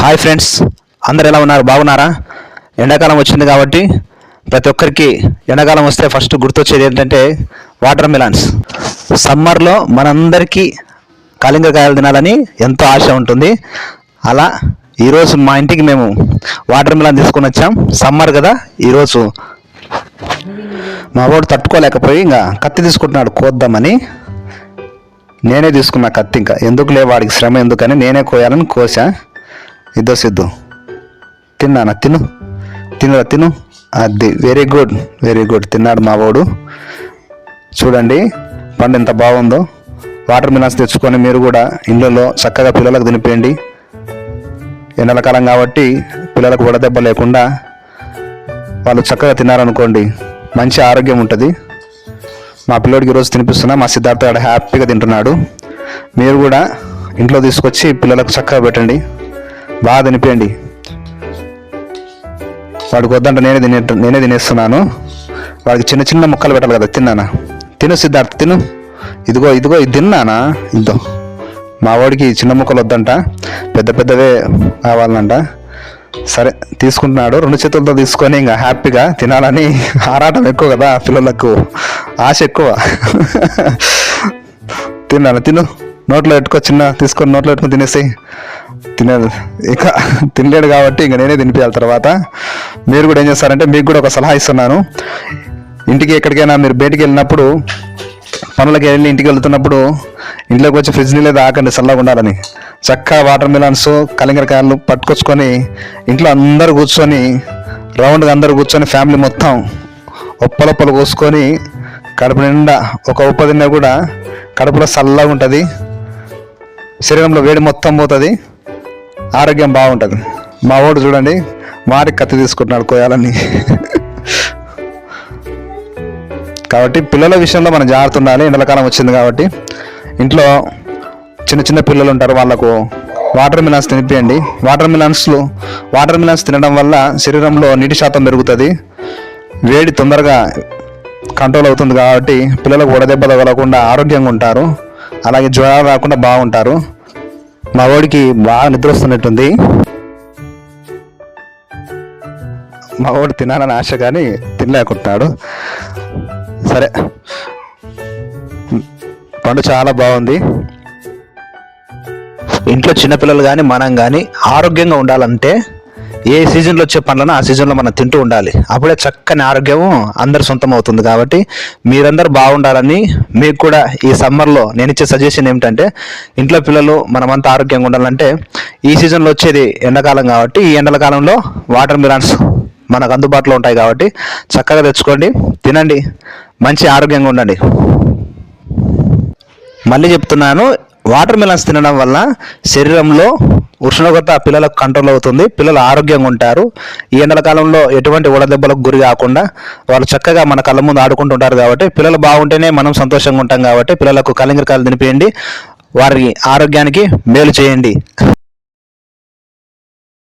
Hi friends, అందరు ఎలా ఉన్నారు? బాగున్నారా? ఎండాకాలం వచ్చింది కాబట్టి ప్రతి ఒక్కరికి ఎండాకాలం వస్తే ఫస్ట్ గుర్తొచ్చేది ఏంటంటే వాటర్ మిలన్స్. సమ్మర్లో మనందరికీ కాలింగరకాయలు తినాలని ఎంతో ఆశ ఉంటుంది. అలా ఈరోజు మా ఇంటికి మేము వాటర్ మిలన్ తీసుకొని వచ్చాం. సమ్మర్ కదా, ఈరోజు మా వాడు తట్టుకోలేకపోయి ఇంకా కత్తి తీసుకుంటున్నాడు కోద్దామని. నేనే తీసుకున్నా కత్తి, ఇంకా ఎందుకులే వాడికి శ్రమ ఎందుకని నేనే కోయాలని కోసా. ఇద్దో సిద్ధు తిన్నానా? తిను. అది వెరీ గుడ్ తిన్నాడు మా వాడు. చూడండి పండు ఎంత బాగుందో. వాటర్ మిలన్స్ తెచ్చుకొని మీరు కూడా ఇంట్లో చక్కగా పిల్లలకు తినిపేయండి. ఎండల కాలం కాబట్టి పిల్లలకు వడదెబ్బ లేకుండా వాళ్ళు చక్కగా తిన్నారనుకోండి, మంచి ఆరోగ్యం ఉంటుంది. మా పిల్లోడికి ఈరోజు తినిపిస్తున్నా. మా సిద్ధార్థ గారు హ్యాపీగా తింటున్నాడు. మీరు కూడా ఇంట్లో తీసుకొచ్చి పిల్లలకు చక్కగా పెట్టండి, బాగా తినిపేయండి. వాడికి వద్దంటే నేనే తినేస్తున్నాను. వాడికి చిన్న చిన్న ముక్కలు పెట్టాలి కదా. తిను సిద్ధార్థ, తిను. ఇదిగో ఇది తిన్నానా? ఇద్దో. మా వాడికి చిన్న ముక్కలు వద్దంట, పెద్దవే కావాలంట. సరే తీసుకుంటున్నాడు. 2 చేతులతో తీసుకొని ఇంకా హ్యాపీగా తినాలని ఆరాటం ఎక్కువ కదా పిల్లలకు, ఆశ ఎక్కువ. తిను, నోట్లో పెట్టుకో. తీసుకొని నోట్లో పెట్టుకొని తినేసి. తినేది ఇక తినలేడు కాబట్టి ఇంక నేనే తినిపించాలి తర్వాత. మీరు కూడా ఏం చేస్తారంటే, మీకు కూడా ఒక సలహా ఇస్తున్నాను. ఇంటికి ఎక్కడికైనా మీరు బయటికి వెళ్ళినప్పుడు, పనులకి వెళ్ళి ఇంటికి వెళ్తున్నప్పుడు ఇంట్లోకి వచ్చి ఫ్రిడ్జ్ నీళ్ళే తాకండి, చల్లగా ఉండాలని. చక్కగా వాటర్ మిలన్స్, కలింగరకాయలు పట్టుకొచ్చుకొని ఇంట్లో అందరూ కూర్చొని రౌండ్గా అందరూ కూర్చొని ఫ్యామిలీ మొత్తం ఉప్పలొప్పలు కోసుకొని కడుపు నిండా ఒక ఉప్ప తిన్నా కూడా కడుపులో చల్లగా ఉంటుంది, శరీరంలో వేడి మొత్తం పోతుంది, ఆరోగ్యం బాగుంటుంది. మా వాడు చూడండి మారికి కత్తి తీసుకుంటున్నాడు కోయాలని. కాబట్టి పిల్లల విషయంలో మనం జాగ్రత్త ఉండాలి. ఎండలకాలం వచ్చింది కాబట్టి ఇంట్లో చిన్న పిల్లలు ఉంటారు, వాళ్ళకు వాటర్ మిలన్స్ తినిపియండి. వాటర్ మిలన్స్ తినడం వల్ల శరీరంలో నీటి శాతం పెరుగుతుంది, వేడి తొందరగా కంట్రోల్ అవుతుంది. కాబట్టి పిల్లలకు వడదెబ్బ తగలకుండా ఆరోగ్యంగా ఉంటారు, అలాగే జ్వరాలు రాకుండా బాగుంటారు. మా వాడికి బాగా నిద్ర వస్తున్నట్టుంది. మా వాడు తినాలని ఆశ కానీ తినలేకుంటున్నాడు. సరే, పండు చాలా బాగుంది. ఇంట్లో చిన్నపిల్లలు కానీ మనం కానీ ఆరోగ్యంగా ఉండాలంటే ఏ సీజన్లో వచ్చే పండ్లను ఆ సీజన్లో మనం తింటూ ఉండాలి. అప్పుడే చక్కని ఆరోగ్యం అందరి సొంతం అవుతుంది. కాబట్టి మీరందరూ బాగుండాలని, మీకు కూడా ఈ సమ్మర్లో నేను ఇచ్చే సజెషన్ ఏమిటంటే, ఇంట్లో పిల్లలు మనమంతా ఆరోగ్యంగా ఉండాలంటే ఈ సీజన్లో వచ్చేది ఎండాకాలం కాబట్టి ఈ ఎండల కాలంలో వాటర్ మిలన్స్ మనకు అందుబాటులో ఉంటాయి కాబట్టి చక్కగా తెచ్చుకోండి, తినండి, మంచి ఆరోగ్యంగా ఉండండి. మళ్ళీ చెప్తున్నాను, వాటర్ మిలన్స్ తినడం వల్ల శరీరంలో ఉష్ణోగ్రత పిల్లలకు కంట్రోల్ అవుతుంది, పిల్లలు ఆరోగ్యంగా ఉంటారు. ఈ ఎండల కాలంలో ఎటువంటి వడదెబ్బలకు గురి కాకుండా వాళ్ళు చక్కగా మన కళ్ళ ముందు ఆడుకుంటుంటారు. కాబట్టి పిల్లలు బాగుంటేనే మనం సంతోషంగా ఉంటాం. కాబట్టి పిల్లలకు కలింగరకాయలు తినిపియండి, వారి ఆరోగ్యానికి మేలు చేయండి.